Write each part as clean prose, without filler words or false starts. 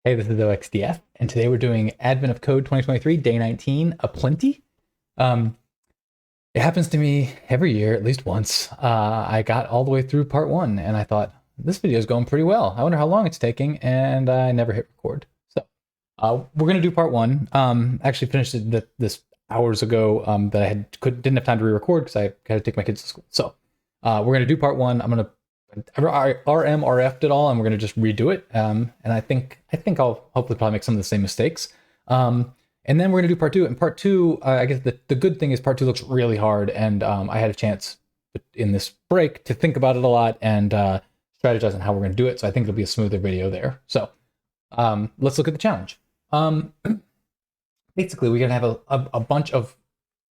Hey, this is OXDF, and today we're doing Advent of Code 2023, Day 19, Aplenty. Um, it happens to me every year, at least once. I got all the way through part one, and I thought, this video is going pretty well. I wonder how long it's taking, and I never hit record. So we're going to do part one. Actually finished it this hours ago that I didn't have time to re-record because I had to take my kids to school. So we're going to do part one. I'm going to RMRF'd it all, and we're going to just redo it. And I think I'll hopefully probably make some of the same mistakes. And then we're going to do part two. And part two, I guess the good thing is part two looks really hard, and I had a chance in this break to think about it a lot and strategize on how we're going to do it. So I think it'll be a smoother video there. So let's look at the challenge. Basically, we're going to have a bunch of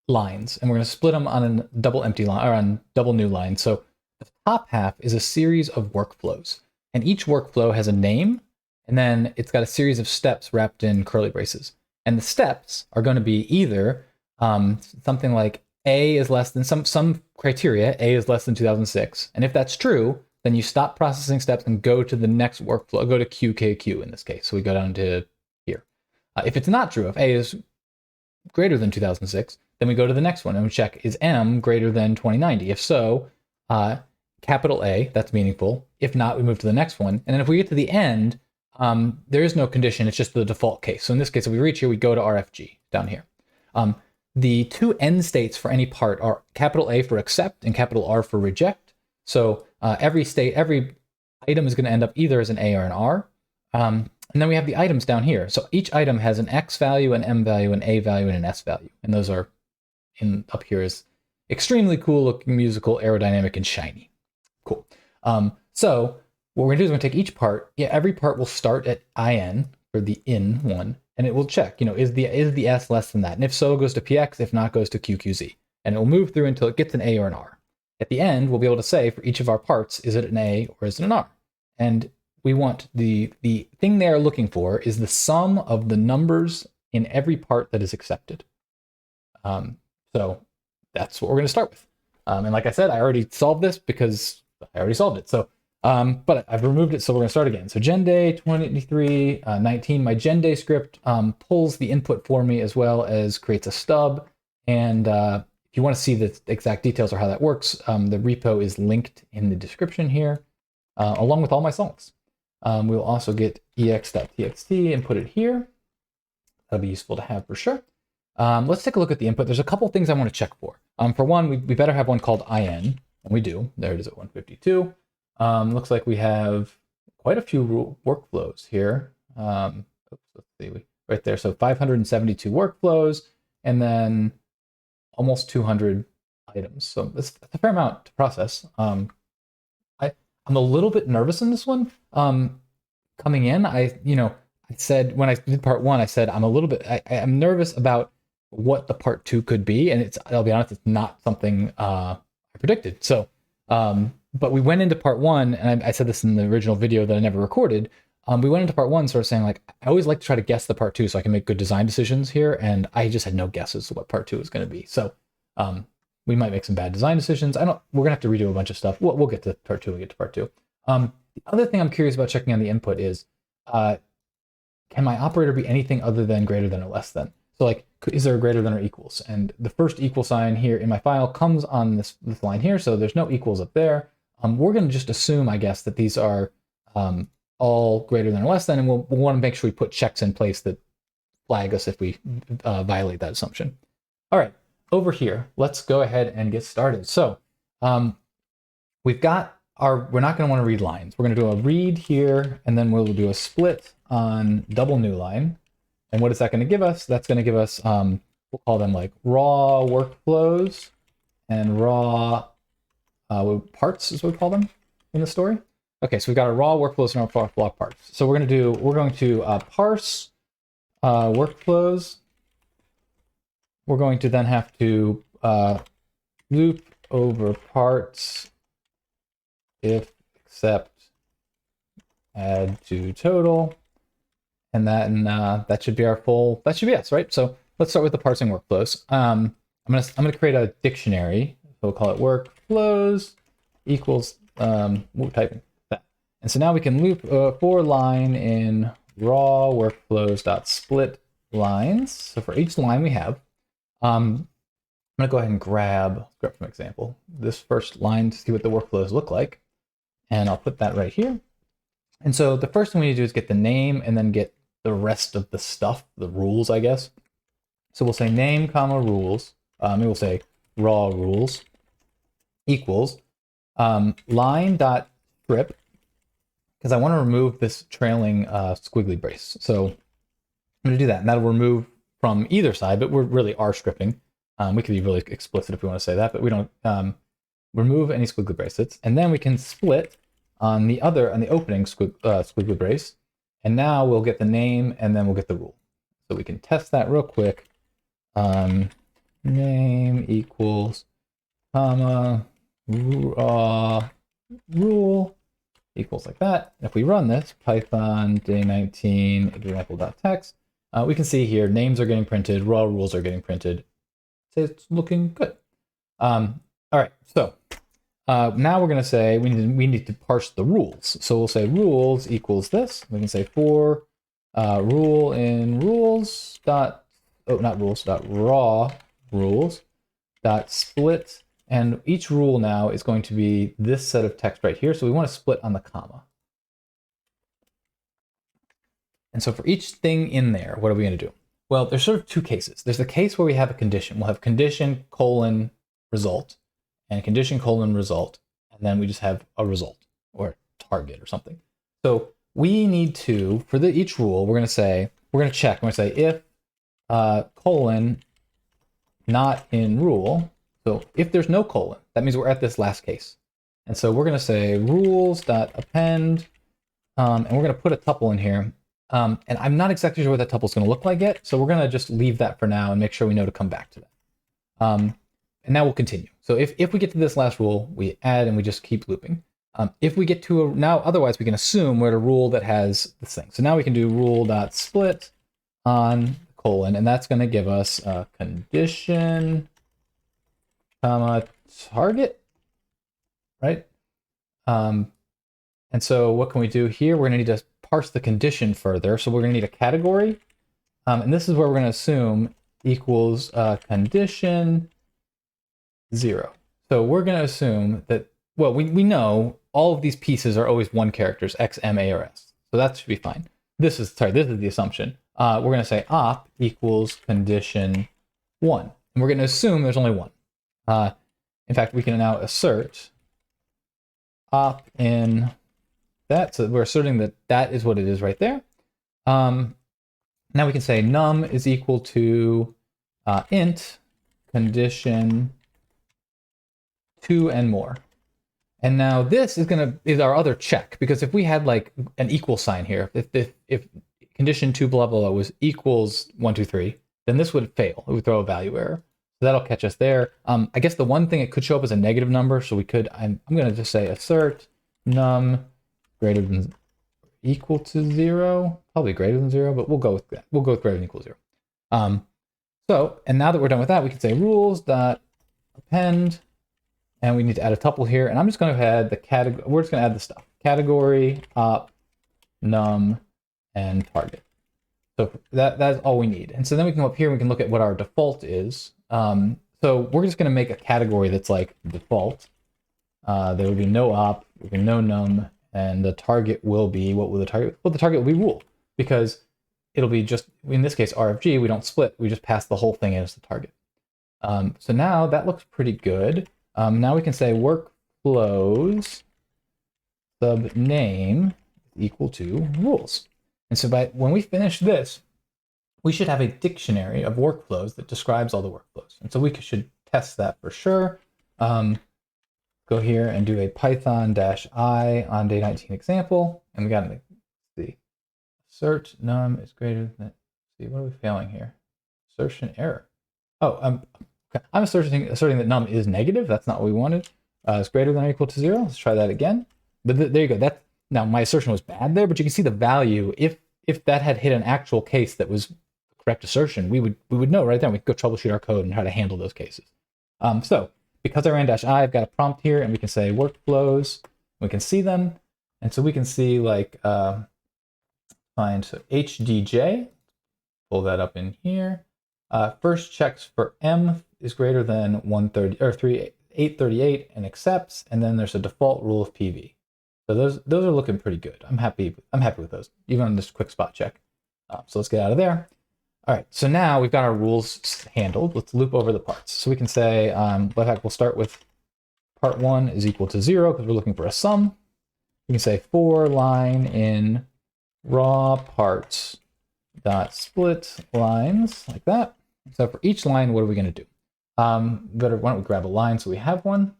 lines, and we're going to split them on a double empty line, or on double new line. So the top half is a series of workflows, and each workflow has a name, and then it's got a series of steps wrapped in curly braces. And the steps are going to be either something like A is less than some criteria, A is less than 2006. And if that's true, then you stop processing steps and go to the next workflow, go to QKQ in this case. So we go down to here. If it's not true, if A is greater than 2006, then we go to the next one and we check, is M greater than 2090? If so, capital A, that's meaningful. If not, we move to the next one. And then if we get to the end, there is no condition, it's just the default case. So in this case, if we reach here, we go to RFG down here. The two end states for any part are capital A for accept and capital R for reject. So every item is going to end up either as an A or an R. And then we have the items down here. So each item has an X value, an M value, an A value, and an S value. And those are up here is extremely cool looking, musical, aerodynamic, and shiny. Cool. So what we're gonna do is we're gonna take each part. Yeah, every part will start at IN for the in one, and it will check, is the S less than that? And if so, it goes to PX, if not, goes to QQZ. And it will move through until it gets an A or an R. At the end, we'll be able to say for each of our parts, is it an A or is it an R? And we want the thing they are looking for is the sum of the numbers in every part that is accepted. So that's what we're gonna start with. And like I said, I already solved this because I already solved it. So, but I've removed it, so we're gonna start again. So GenDay 2023 19, my GenDay script pulls the input for me as well as creates a stub. And if you want to see the exact details or how that works, the repo is linked in the description here, along with all my songs. We'll also get ex.txt and put it here. That'll be useful to have for sure. Let's take a look at the input. There's a couple things I want to check for. For one, we better have one called IN, and we do. There it is at 152. Looks like we have quite a few workflows here. Let's see, right there. So 572 workflows, and then almost 200 items. So that's a fair amount to process. I'm a little bit nervous in this one. Coming in, I said when I did part one, I said I'm nervous about what the part two could be, and I'll be honest, it's not something I predicted. So, but we went into part one, and I said this in the original video that I never recorded. We went into part one sort of saying, like, I always like to try to guess the part two so I can make good design decisions here, and I just had no guesses of what part two is going to be. So we might make some bad design decisions. We're gonna have to redo a bunch of stuff. We'll get to part two when we get to part two. The other thing I'm curious about checking on the input is, can my operator be anything other than greater than or less than? So like, is there a greater than or equals? And the first equal sign here in my file comes on this line here, so there's no equals up there. We're gonna just assume, I guess, that these are all greater than or less than, and we'll want to make sure we put checks in place that flag us if we violate that assumption. All right, over here, let's go ahead and get started. So we've got we're not going to want to read lines. We're going to do a read here, and then we'll do a split on double new line. And what is that going to give us? That's going to give us, we'll call them like raw workflows and raw parts is what we call them in the story. Okay, so we've got our raw workflows and our raw parts. So we're going to parse workflows. We're going to then have to loop over parts if accept add to total, and then that should be that should be us, right? So let's start with the parsing workflows. I'm gonna create a dictionary. So we'll call it workflows equals typing that. And so now we can loop for line in raw workflows.split lines. So for each line we have, I'm going to go ahead and grab for an example, this first line to see what the workflows look like. And I'll put that right here. And so the first thing we need to do is get the name and then get the rest of the stuff, the rules, I guess. So we'll say name, comma, rules. Maybe we'll say raw rules equals line dot strip, because I want to remove this trailing squiggly brace. So I'm going to do that, and that'll remove from either side, but we're really are stripping. We could be really explicit if we want to say that, but we don't remove any squiggly bracelets. And then we can split on the opening squiggly brace. And now we'll get the name and then we'll get the rule. So we can test that real quick. Name equals comma rule equals like that. If we run this, Python day19 example.txt, we can see here names are getting printed, raw rules are getting printed. So it's looking good. All right, so now we're going to say we need to parse the rules. So we'll say rules equals this. We can say for rule in rules dot, oh, not rules, dot raw rules dot split. And each rule now is going to be this set of text right here. So we want to split on the comma. And so for each thing in there, what are we going to do? Well, there's sort of two cases. There's the case where we have a condition. We'll have condition colon result and condition colon result. And then we just have a result or target or something. So we need to, for each rule, we're going to check. We're going to say if colon not in rule. So if there's no colon, that means we're at this last case. And so we're going to say rules.append, and we're going to put a tuple in here. And I'm not exactly sure what that tuple is going to look like yet. So we're going to just leave that for now and make sure we know to come back to that. And now we'll continue. So if we get to this last rule, we add and we just keep looping. If we get to otherwise we can assume we're at a rule that has this thing. So now we can do rule.split on colon, and that's going to give us a condition, comma, target, right? And so what can we do here? We're going to need to parse the condition further. So we're going to need a category. And this is where we're going to assume equals condition 0. So we're going to assume that, well, we know all of these pieces are always one characters, X, M, A, or S. So that should be fine. This is the assumption. We're going to say op equals condition 1. And we're going to assume there's only one. In fact, we can now assert op in that. So we're asserting that that is what it is right there. Now we can say num is equal to int condition 2 and more. And now this is our other check, because if we had like an equal sign here, if condition 2 blah blah blah was equals 1 2 3, then this would fail. It would throw a value error. So that'll catch us there. I guess the one thing it could show up as a negative number, so we could, I'm going to just say assert num greater than equal to 0, probably greater than 0, but we'll go with that. We'll go with greater than equal to 0. And now that we're done with that, we can say rules.append, and we need to add a tuple here. And I'm just going to add the category. We're just going to add the stuff: category, op, num, and target. So that's all we need. And so then we can come up here and we can look at what our default is. So we're just going to make a category that's like default. There will be no op, there will be no num, and the target will be, what will the target? Well, the target will be rule, because it'll be just, in this case, RFG, we don't split, we just pass the whole thing in as the target. So now that looks pretty good. Now we can say workflows sub name equal to rules. And so when we finish this, we should have a dictionary of workflows that describes all the workflows. And so we should test that for sure. Go here and do a Python-i on day 19 example. And we got to see assert num is greater than, see, what are we failing here? Assertion error. Oh, okay. I'm asserting that num is negative. That's not what we wanted. It's greater than or equal to 0. Let's try that again. But there you go. Now my assertion was bad there, but you can see the value. If that had hit an actual case that was correct assertion, we would know right then. We could go troubleshoot our code and how to handle those cases. So because I ran -i, I've got a prompt here, and we can say workflows. We can see them, and so we can see like Fine, so HDJ, pull that up in here. First checks for M is greater than 130 or 838 and accepts, and then there's a default rule of PV. So those are looking pretty good. I'm happy with those, even on this quick spot check. So let's get out of there. All right, so now we've got our rules handled. Let's loop over the parts. So we can say, in fact, we'll start with part 1 is equal to 0 because we're looking for a sum. We can say for line in raw parts dot split lines like that. So for each line, what are we going to do? Why don't we grab a line so we have one?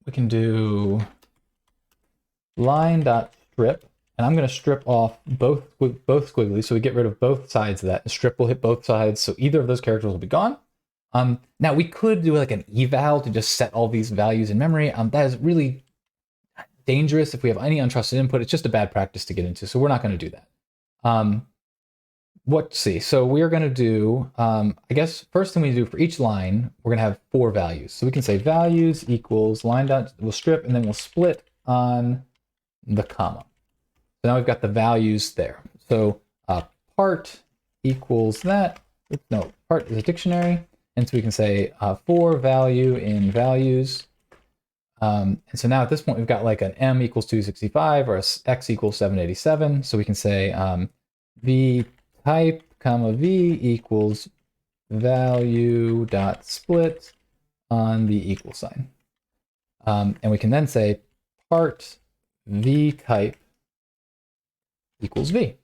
We can do line dot strip, and I'm going to strip off both squigglies, so we get rid of both sides of that. The strip will hit both sides, so either of those characters will be gone. Now we could do like an eval to just set all these values in memory. That is really dangerous if we have any untrusted input. It's just a bad practice to get into, so we're not going to do that. Let's see. So we're going to do, I guess, first thing we do for each line, we're going to have 4 values. So we can say values equals line dot, we'll strip, and then we'll split on the comma. So now we've got the values there. So part equals that. No, part is a dictionary. And so we can say for value in values. And so now at this point, we've got like an M equals 265 or a X equals 787. So we can say V type comma V equals value dot split on the equal sign. And we can then say part V type equals V.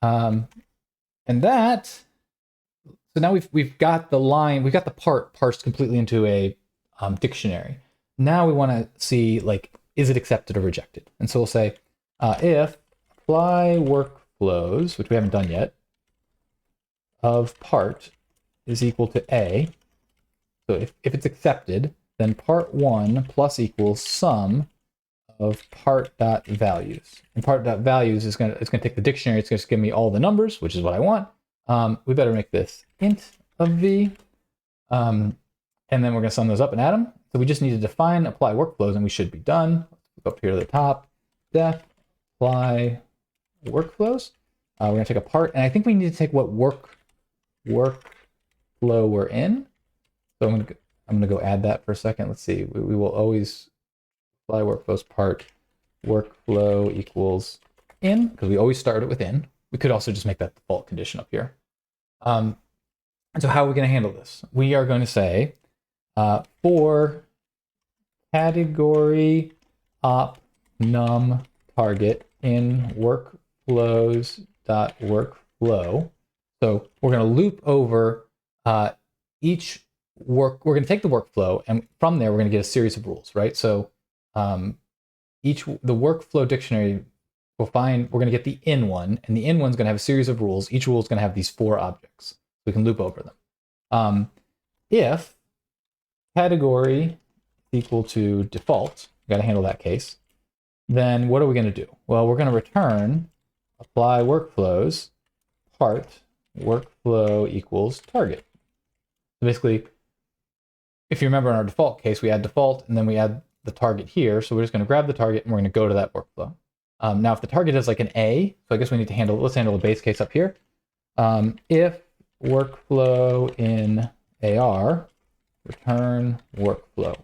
And that, so now we've got the line, we've got the part parsed completely into a dictionary. Now we want to see, like, is it accepted or rejected? And so we'll say if apply workflows, which we haven't done yet, of part is equal to A. So if it's accepted, then part 1 plus equals sum of part dot values. And part dot values is it's gonna take the dictionary. It's going to give me all the numbers, which is what I want. We better make this int of V, and then we're going to sum those up and add them. So we just need to define apply workflows, and we should be done. Let's go up here to the top. Def apply workflows. We're going to take a part, and I think we need to take what workflow we're in. So I'm going to go add that for a second. Let's see. We will always apply workflows part workflow equals in, because we always start it with in. We could also just make that default condition up here. And so how are we going to handle this? We are going to say for category op num target in workflows dot workflow. So we're going to loop over each work. We're going to take the workflow, and from there we're going to get a series of rules, right? So the workflow dictionary, we're going to get the in one, and the in one's going to have a series of rules. Each rule is going to have these 4 objects. We can loop over them. If category equal to default, we got to handle that case, then what are we going to do? Well, we're going to return apply workflows part workflow equals target. So basically, if you remember in our default case, we add default and then we add the target here. So we're just going to grab the target and we're going to go to that workflow. Now, if the target is like an A, so I guess we need to let's handle a base case up here. If workflow in AR, return workflow.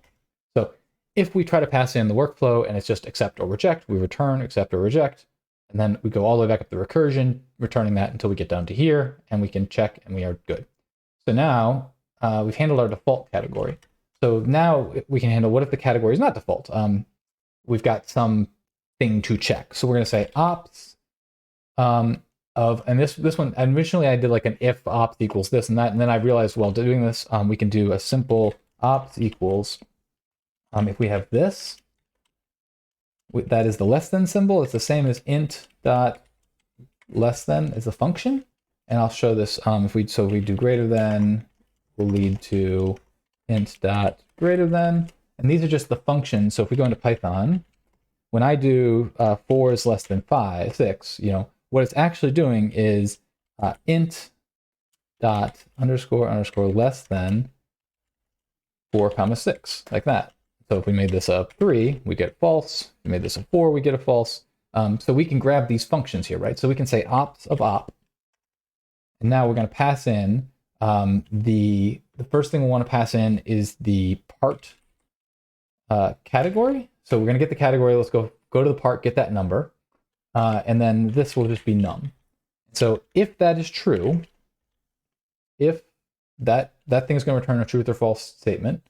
So if we try to pass in the workflow and it's just accept or reject, we return accept or reject. And then we go all the way back up the recursion, returning that until we get down to here, and we can check and we are good. So now we've handled our default category. So now we can handle what if the category is not default? We've got some thing to check. So we're going to say ops and this one, originally I did like an if ops equals this and that, and then I realized while doing this, we can do a simple ops equals, if we have this, that is the less than symbol. It's the same as int dot less than is a function. And I'll show this if we do greater than will lead to int dot greater than, and these are just the functions. So if we go into Python, when I do 4 is less than 6, what it's actually doing is int dot underscore underscore less than 4,6, like that. So if we made this a 3, we get false. If we made this a 4, we get a false. So we can grab these functions here, right? So we can say ops of op, and now we're going to pass in the first thing we want to pass in is the part category. So we're going to get the category. Let's go to the part, get that number, and then this will just be num. So if that is true, if that thing is going to return a truth or false statement,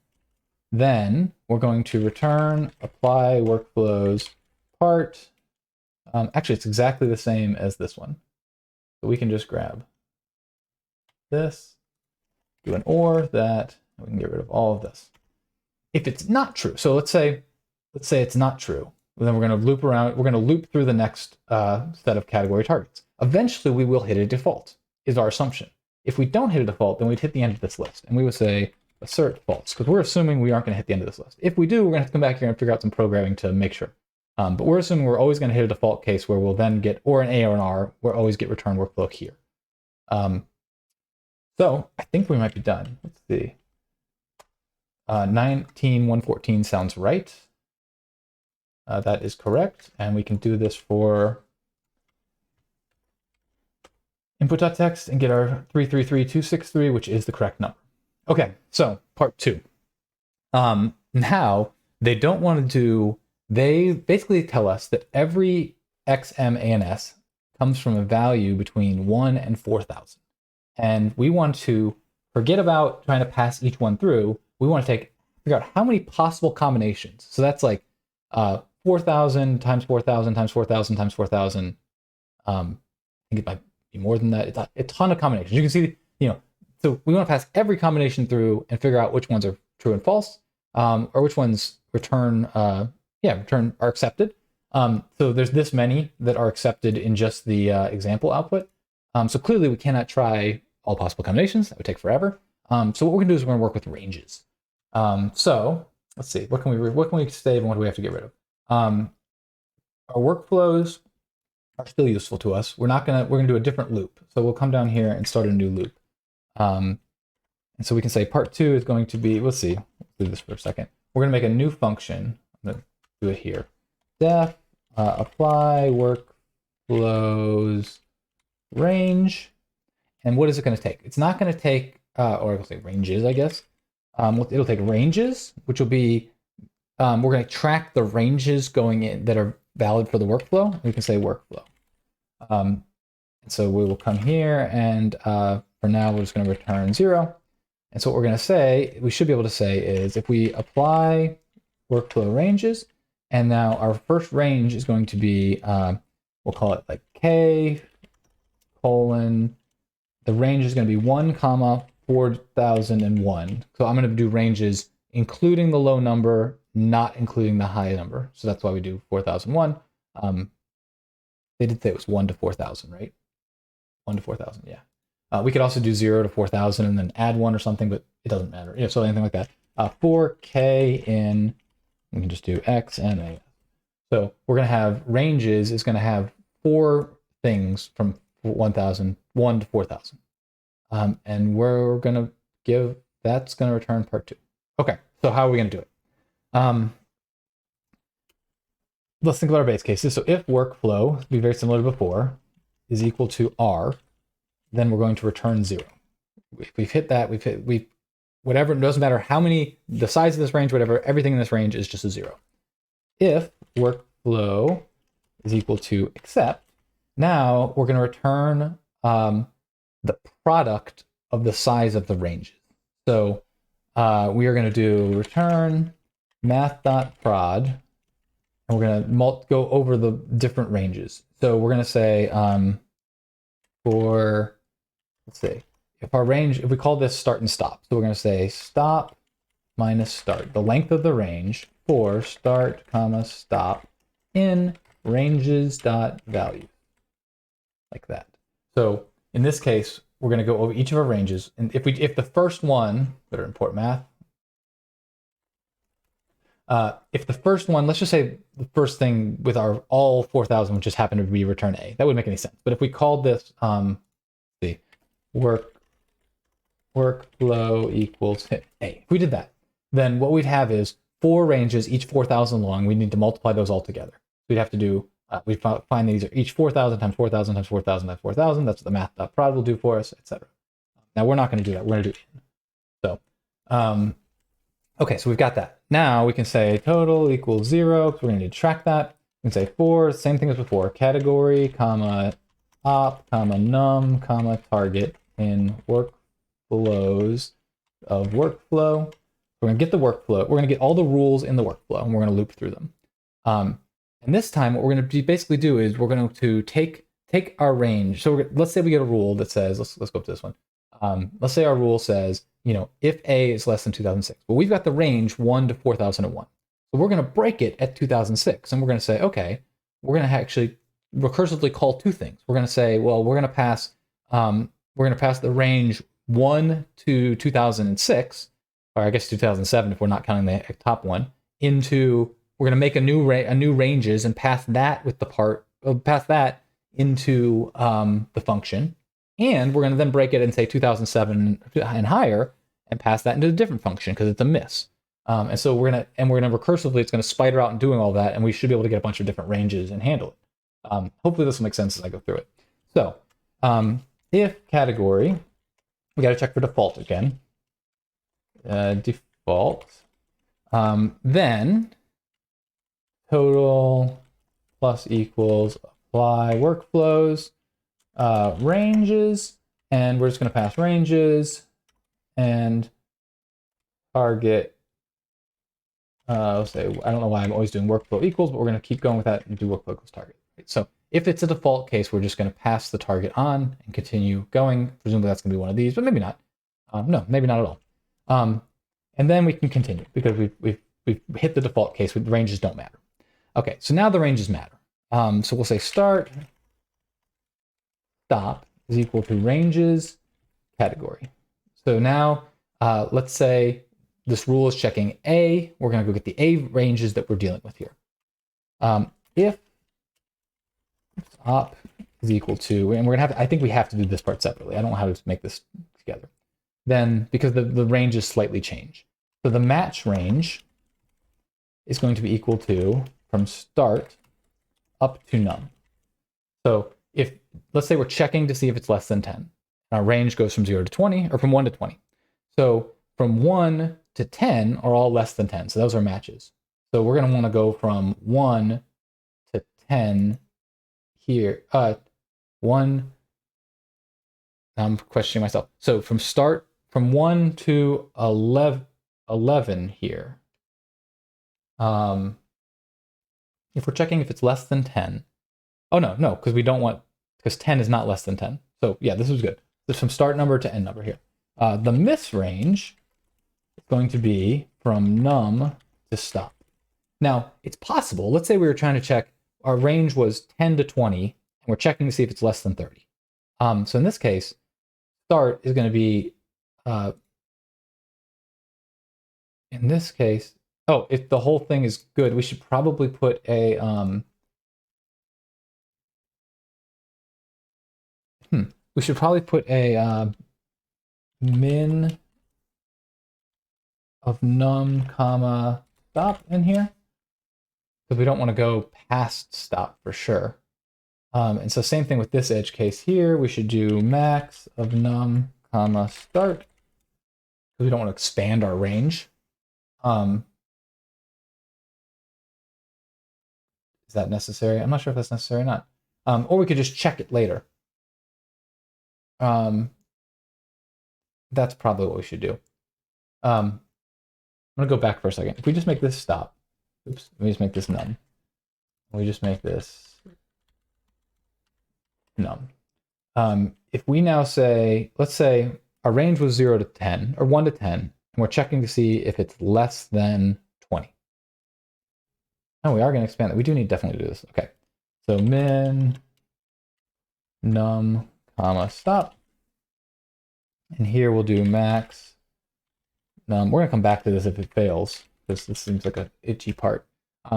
then we're going to return apply workflows part. Actually, it's exactly the same as this one. So we can just grab this, do an or that, and we can get rid of all of this. If it's not true, so let's say it's not true, then we're going to loop around. We're going to loop through the next set of category targets. Eventually, we will hit a default, is our assumption. If we don't hit a default, then we'd hit the end of this list, and we would say assert false, because we're assuming we aren't going to hit the end of this list. If we do, we're going to have to come back here and figure out some programming to make sure. But we're assuming we're always going to hit a default case where we'll then get, or an A or an R, we'll always get return workflow here. So I think we might be done. Let's see. 19.114 sounds right. That is correct. And we can do this for input.text and get our 333263, which is the correct number. Okay, so part 2. Now, they don't want to do, they basically tell us that every XMANS comes from a value between 1 and 4,000. And we want to forget about trying to pass each one through. We want to figure out how many possible combinations. So that's like 4,000 times 4,000 times 4,000 times 4,000. I think it might be more than that. It's a ton of combinations. You can see, so we want to pass every combination through and figure out which ones are true and false, or which ones return are accepted. So there's this many that are accepted in just the example output. So clearly we cannot try all possible combinations. That would take forever. So what we're gonna do is we're gonna work with ranges. So let's see, what can we save and what do we have to get rid of? Our workflows are still useful to us. We're gonna do a different loop. So we'll come down here and start a new loop. And so we can say part 2 is going to be, let's see, let's do this for a second. We're gonna make a new function. I'm gonna do it here. Def apply workflows range. And what is it gonna take? It's not gonna take, or I'll say ranges, I guess. It'll take ranges, which will be, we're gonna track the ranges going in that are valid for the workflow. We can say workflow. And so we will come here and for now, we're just going to return 0. And so what we're going to say, we should be able to say is if we apply workflow ranges, and now our first range is going to be, we'll call it like K colon, the range is going to be 1, 4,001. So I'm going to do ranges including the low number, not including the high number. So that's why we do 4,001. They did say it was 1 to 4,000, right? 1 to 4,000, yeah. We could also do 0 to 4,000 and then add 1 or something, but it doesn't matter. Yeah, so anything like that. 4K in, we can just do X and A. So we're going to have ranges is going to have 4 things from 1 to 4,000. And we're going to give, that's going to return part 2. Okay, so how are we going to do it? Let's think about our base cases. So if workflow, be very similar to before, is equal to R, then we're going to return 0. If we've hit that, whatever, it doesn't matter how many, the size of this range, whatever, everything in this range is just a 0. If workflow is equal to accept, now we're going to return the product of the size of the ranges. So we are going to do return math.prod, and we're going to go over the different ranges. So we're going to say for, let's see, if our range, if we call this start and stop, so we're going to say stop minus start, the length of the range for start comma stop in ranges.value, like that. So in this case, we're going to go over each of our ranges, and if the first one, better import math. If the first one, let's just say the first thing with our all 4,000 would just happen to be return A, that wouldn't make any sense. But if we called this, workflow equals A, if we did that, then what we'd have is 4 ranges, each 4,000 long. We need to multiply those all together. We'd have to do We find these are each 4,000 times 4,000 times 4,000 times 4,000. That's what the math.prod will do for us, etc. Now we're not going to do that. We're going to do in. So, okay, so we've got that. Now we can say total equals 0, because we're going to need to track that. We can say for, same thing as before, category, comma, op, comma, num, comma, target in workflows of workflow. We're going to get the workflow. We're going to get all the rules in the workflow, and we're going to loop through them. And this time, what we're going to basically do is we're going to take our range. So let's say we get a rule that says, let's go up to this one. Let's say our rule says, if A is less than 2006. Well, we've got the range 1 to 4001. So we're going to break it at 2006, and we're going to say, okay, we're going to actually recursively call two things. We're going to say, well, we're going to pass the range 1 to 2006, or I guess 2007 if we're not counting the top one, into we're going to make a new ranges and pass that into the function, and we're going to then break it and say 2007 and higher and pass that into a different function because it's a miss. And so we're gonna recursively, it's going to spider out and doing all that, and we should be able to get a bunch of different ranges and handle it. Hopefully this will make sense as I go through it. So if category, we got to check for default again. Default, then total plus equals apply workflows, ranges, and we're just going to pass ranges and target. Let's say, I don't know why I'm always doing workflow equals, but we're going to keep going with that and do workflow equals target. Right? So if it's a default case, we're just going to pass the target on and continue going. Presumably that's going to be one of these, but maybe not. No, maybe not at all. And then we can continue because we've hit the default case. The ranges don't matter. Okay, so now the ranges matter. So we'll say start stop is equal to ranges category. So now let's say this rule is checking A. We're going to go get the A ranges that we're dealing with here. If op is equal to, and we're going to have, I think we have to do this part separately. I don't know how to make this together. Then, because the ranges slightly change. So the match range is going to be equal to from start up to none. So if, let's say we're checking to see if it's less than 10. Our range goes from 0 to 20, or from 1 to 20. So from 1 to 10 are all less than 10. So those are matches. So we're going to want to go from 1 to 10 here. 1, I'm questioning myself. So from start, from 1 to 11 here. If we're checking if it's less than 10. Oh, no, because we don't want, because 10 is not less than 10. So yeah, this is good. There's from start number to end number here. The miss range is going to be from num to stop. Now, it's possible, let's say we were trying to check, our range was 10 to 20, and we're checking to see if it's less than 30. So in this case, start is going to be, in this case, oh, if the whole thing is good, we should probably put a, we should probably put a min of num comma stop in here, because we don't want to go past stop for sure. And so same thing with this edge case here, we should do max of num comma start, because we don't want to expand our range. Is that necessary? I'm not sure if that's necessary or not. Or we could just check it later. That's probably what we should do. I'm going to go back for a second. If we just make this stop, oops, let me just make this none. We just make this none. If we now say, let's say our range was 0 to 10, or 1 to 10, and we're checking to see if it's less than 20. Oh, we are going to expand that. We do need definitely to do this. Okay. So min num comma stop. And here we'll do max num. We're going to come back to this if it fails, because this seems like an itchy part.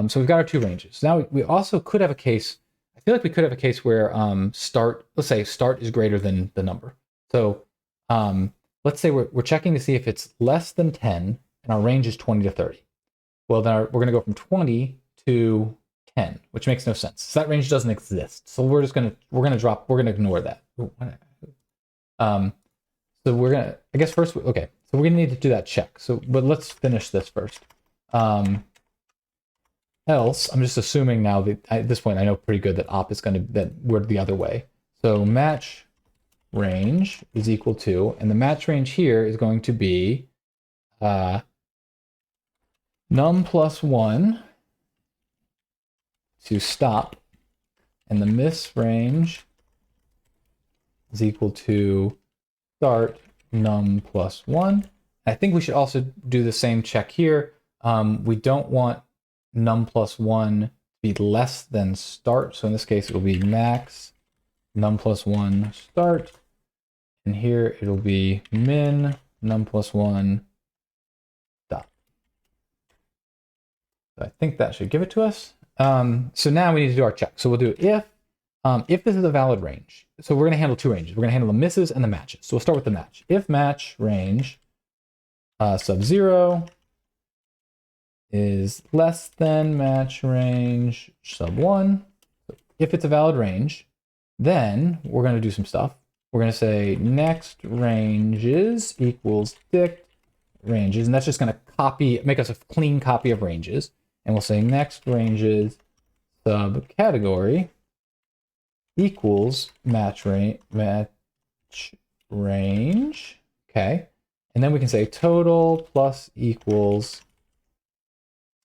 So we've got our two ranges. Now we also could have a case, I feel like we could have a case where start, let's say start is greater than the number. So let's say we're checking to see if it's less than 10 and our range is 20 to 30. Well, then we're going to go from 20 to 10, which makes no sense. So that range doesn't exist. So we're gonna ignore that. So we're gonna, I guess first, okay. So we're gonna need to do that check. So, but let's finish this first. Else, I'm just assuming now that at this point I know pretty good that op is that we're the other way. So match range is equal to, and the match range here is going to be num plus 1 to stop, and the miss range is equal to start num plus 1. I think we should also do the same check here. We don't want num plus 1 to be less than start. So in this case, it will be max num plus 1 start. And here it'll be min num plus 1 stop. So I think that should give it to us. So now we need to do our check. So we'll do if this is a valid range. So we're going to handle two ranges. We're going to handle the misses and the matches. So we'll start with the match. If match range sub 0 is less than match range sub 1, if it's a valid range, then we're going to do some stuff. We're going to say next ranges equals dict ranges, and that's just going to make us a clean copy of ranges. And we'll say next ranges subcategory equals match range. Okay. And then we can say total plus equals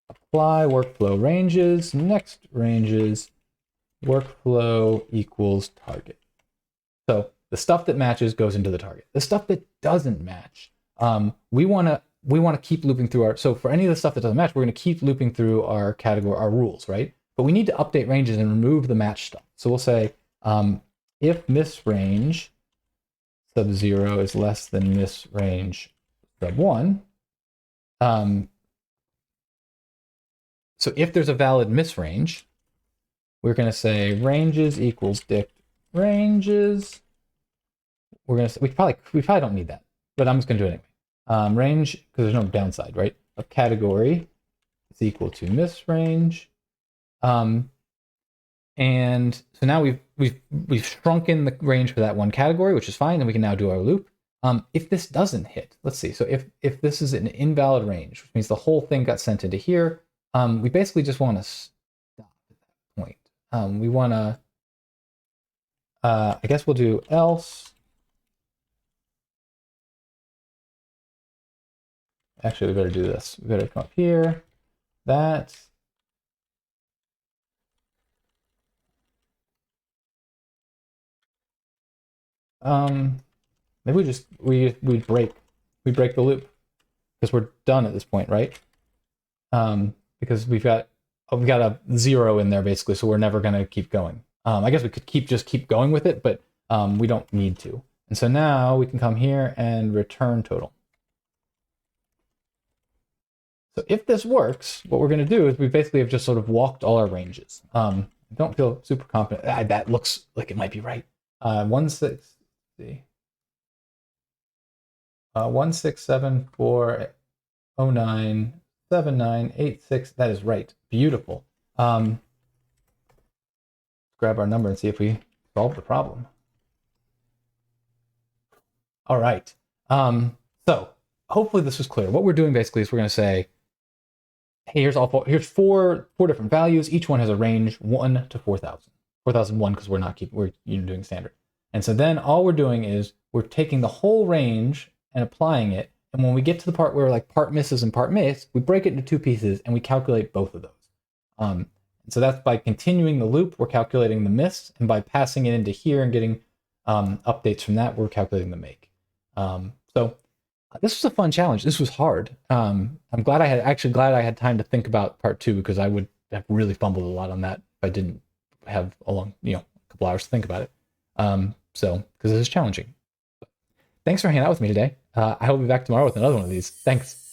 apply workflow ranges, next ranges workflow equals target. So the stuff that matches goes into the target. The stuff that doesn't match, we want to keep looping through our, so for any of the stuff that doesn't match, we're going to keep looping through our category, our rules, right? But we need to update ranges and remove the match stuff. So we'll say if miss range sub 0 is less than miss range sub 1, so if there's a valid miss range, we're going to say ranges equals dict ranges. We're going to say, we probably don't need that, but I'm just going to do it anyway. Range, because there's no downside, right? Of category is equal to miss range. And so now we've shrunken the range for that one category, which is fine, and we can now do our loop. If this doesn't hit, let's see. So if this is an invalid range, which means the whole thing got sent into here, we basically just want to stop at that point. We want to, I guess we'll do else. Actually, we better do this. We better come up here. That. Maybe we break the loop because we're done at this point, right? Because we've got a 0 in there basically, so we're never gonna keep going. I guess we could just keep going with it, but we don't need to. And so now we can come here and return total. So if this works, what we're gonna do is we basically have just sort of walked all our ranges. I don't feel super confident. That looks like it might be right. 1674097986. That is right. Beautiful. Grab our number and see if we solve the problem. All right. So hopefully this was clear. What we're doing basically is we're going to say, hey, here's four different values. Each one has a range 1 to 4000. 4001 because we're doing standard. And so then all we're doing is we're taking the whole range and applying it. And when we get to the part where like part misses and part miss, we break it into two pieces and we calculate both of those. And so that's by continuing the loop, we're calculating the miss, and by passing it into here and getting updates from that, we're calculating the make. So this was a fun challenge. This was hard. I'm glad I had time to think about part 2 because I would have really fumbled a lot on that if I didn't have a couple hours to think about it. So because this is challenging. Thanks for hanging out with me today. I hope to be back tomorrow with another one of these. Thanks.